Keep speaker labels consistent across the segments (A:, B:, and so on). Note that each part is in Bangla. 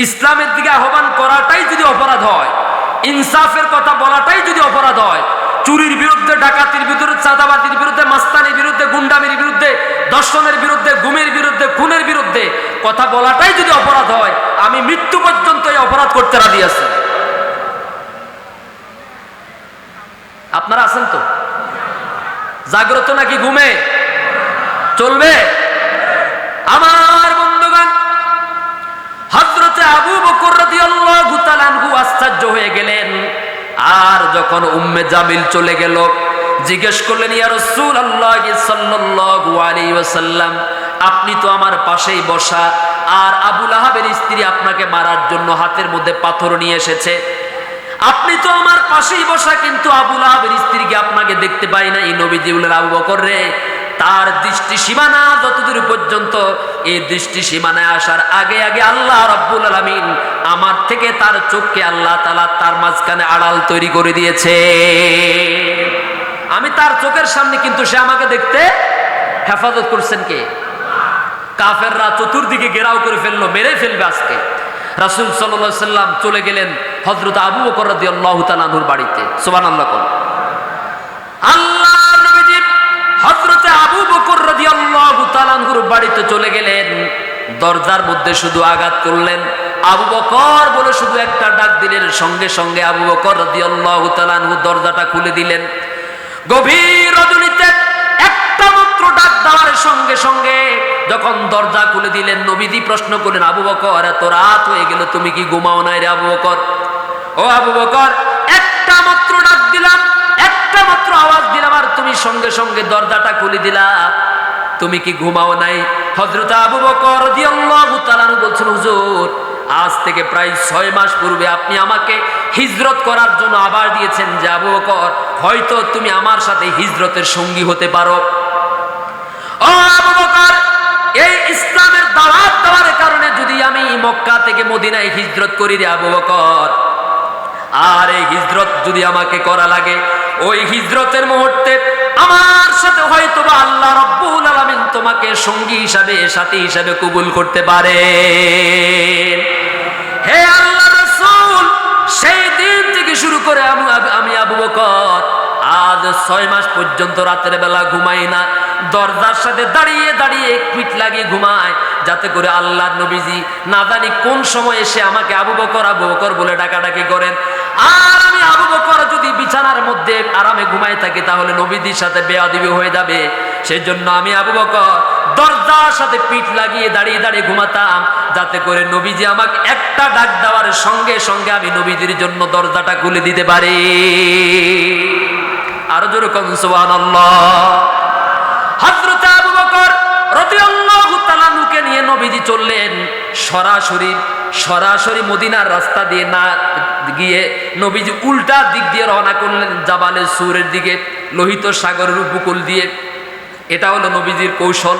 A: ইসলামের দিকে আহ্বান করাটাই যদি অপরাধ হয়, ইনসাফের কথা বলাটাই যদি অপরাধ হয়, চুরির বিরুদ্ধে, ডাকাতির বিরুদ্ধে, চাঁদাবাজির বিরুদ্ধে, মাস্তানির বিরুদ্ধে, গুন্ডামির বিরুদ্ধে, দর্শনের বিরুদ্ধে, গুমের বিরুদ্ধে, খুনের বিরুদ্ধে কথা বলাটাই যদি অপরাধ হয়, আমি মৃত্যু পর্যন্ত এই অপরাধ করতে রাজি আছি। আপনারা আছেন তো? জাগ্রত নাকি ঘুমে চলবে? আমার বন্ধুগণ, হযরতে আবু বকর রাদিয়াল্লাহু তাআলা আনহু আশ্চর্য হয়ে গেলেন। আর যখন উম্মে জামিল চলে গেল, জিজ্ঞেস করলেন, ইয়া রাসূলুল্লাহ সাল্লাল্লাহু আলাইহি ওয়াসাল্লাম, আপনি তো আমার পাশেই বসা, আর আবু লাহাবের স্ত্রী আপনাকে মারার জন্য হাতের মধ্যে পাথর নিয়ে এসেছে। আপনি তো আমার পাশেই বসা, কিন্তু আবু লাহাবের স্ত্রীকে আপনাকে দেখতে পাই না। এই নবীজি বললেন, আবু বকর রে, তার দৃষ্টি সীমানা যতদূর পর্যন্ত, এই দৃষ্টি সীমানায় আসার আগে আগে আল্লাহ রাব্বুল আলামিন আমার থেকে তার চোখকে আল্লাহ তাআলা তার মাঝখানে আড়াল তৈরি করে দিয়েছে। আমি তার চোখের সামনে, কিন্তু সে আমাকে দেখতে হেফাজত করছেন কে? কাফেররা চতুর্দিকে ঘেরাও করে ফেললো, মেরে ফেলবে আজকে। রাসূল সাল্লাল্লাহু আলাইহি সাল্লাম চলে গেলেন হযরত আবু বকর রাদিয়াল্লাহু তাআলা আনহুর বাড়িতে। সুবহানাল্লাহ। আল্লাহ নবীজি হযরতে আবু বকর রাদিয়াল্লাহু তাআলা আনহুর বাড়িতে চলে গেলেন। দরজার মধ্যে শুধু আঘাত করলেন, আবু বকর বলে শুধু একটা ডাক দিলেন। সঙ্গে সঙ্গে আবু বকর রাদিয়াল্লাহু তাআলা আনহু দরজাটা খুলে দিলেন। গভীর রজনীতে একটা মাত্র ডাক দেওয়ার সঙ্গে সঙ্গে যখন দরজা খুলে দিলেন, নবীজি প্রশ্ন করলেন, আবু বকর, এত রাত হয়ে গেল, তুমি কি ঘুমাও নাই রে আবু বকর? ও আবু বকর, একটা মাত্র ডাক দিলাম, একটা মাত্র আওয়াজ দিলাম, আর তুমি সঙ্গে সঙ্গে দরজাটা খুলে দিলা, তুমি কি ঘুমাও নাই? হযরত আবু বকর রাদিয়াল্লাহু তাআলা বলছেন, হুজুর, আজ থেকে প্রায় 6 মাস পূর্বে আপনি আমাকে হিজরত করার জন্য আবার দিয়েছেন যে আবু বকর, হয়তো তুমি আমার সাথে হিজরতের সঙ্গী হতে পারো। ও আবু বকর, এই ইসলামের দাওয়াত দেওয়ার কারণে যদি আমি মক্কা থেকে মদিনায় হিজরত করি রে আবু বকর, আর এই হিজরত যদি আমাকে করা লাগে, ওই হিজরতের মুহূর্তে আমার সাথে হয়তো বা আল্লাহ রাব্বুল আলামিন তোমাকে সঙ্গী হিসাবে, সাথী হিসাবে কবুল করতে পারে। হে আল্লাহ রাসূল, সেই দিন থেকে শুরু করে আমি আবু বকর আজ 6 মাস পর্যন্ত রাতের বেলা ঘুমাই না, দরজার সাথে দাঁড়িয়ে দাঁড়িয়ে পিঠ লাগিয়ে ঘুমায়, যাতে করে আল্লাহর নবীজি না জানি কোন সময় এসে আমাকে আবু বকর বলে ডাকাডাকি করেন। আর আমি আবু বকর যদি বিছানার মধ্যে আরামে ঘুমাই থাকি, তাহলে নবীজির সাথে বেয়াদবি হয়ে যাবে। সেজন্য আমি আবু বকর দরজার সাথে পিঠ লাগিয়ে দাঁড়িয়ে দাঁড়িয়ে ঘুমাতাম, যাতে করে নবীজি আমাকে একটা ডাক দেওয়ার সঙ্গে সঙ্গে আমি নবীজির জন্য দরজাটা খুলে দিতে পারি। আরো জোরে কোন সুবহানাল্লাহ। হযরত আবু বকর রাদিয়াল্লাহু তাআলা নুকে নিয়ে নবীজি চললেন সরাসরি মদিনার রাস্তা দিয়ে না গিয়ে নবীজি উল্টা দিক দিয়ে রওনা করলেন জাবালে সুরের দিকে, লোহিত সাগরের উপকূল দিয়ে। এটা হলো নবীজির কৌশল।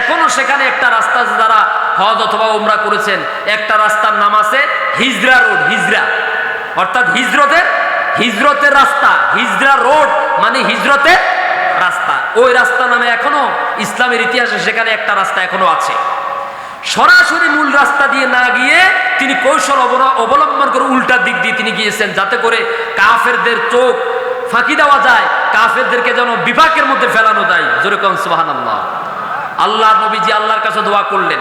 A: এখনো সেখানে একটা রাস্তা, যারা হজ অথবা উমরা করেছেন, একটা রাস্তার নাম আছে হিজরা রোড। হিজরা অর্থাৎ হিজরতের রাস্তা। হিজরা রোড মানে হিজরতের রাস্তা। ওই রাস্তা নামে এখনো ইসলামের ইতিহাসে সেখানে একটা রাস্তা এখনো আছে। সরাসরি মূল রাস্তা দিয়ে না গিয়ে তিনি কৌশল অবলম্বন করে উল্টা দিক দিয়ে তিনি গিয়েছেন, যাতে করে কাফেরদের চোখ ফাঁকি দেওয়া যায়, কাফেরদেরকে যেন বিপাকের মধ্যে ফেলানো যায়। জোরে কোন সুবহানাল্লাহ। আল্লাহ নবীজি আল্লাহর কাছে দোয়া করলেন।